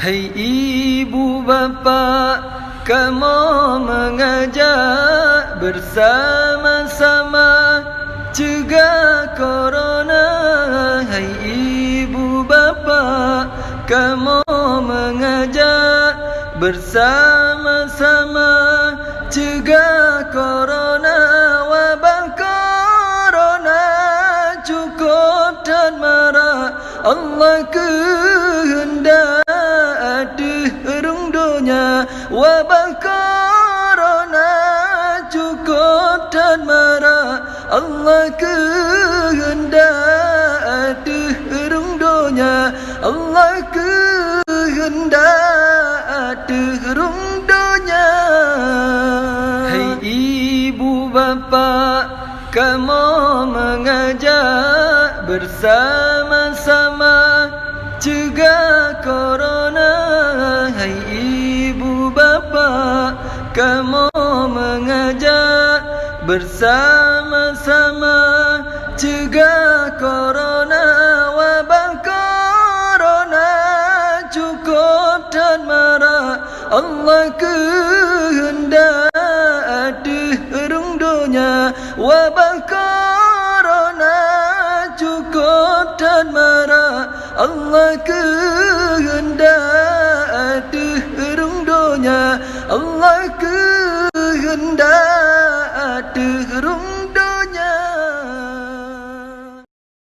Hai ibu bapa, kamu mengajak bersama-sama cegah corona. Hai ibu bapa, kamu mengajak bersama-sama cegah corona. Wabah corona cukup dan marah, Allah kehendak ada rungdunya. Wabah corona cukup dan marah, Allah kehendak ada rungdunya. Allah kehendak ada rungdunya. Hai ibu bapa, kamu mengajak bersama-sama cegah corona. Hai ibu bapa, kamu mengajak bersama-sama cegah corona. Wabah corona cukup dan marah, Allah kehendak ada rungdunya. Wabah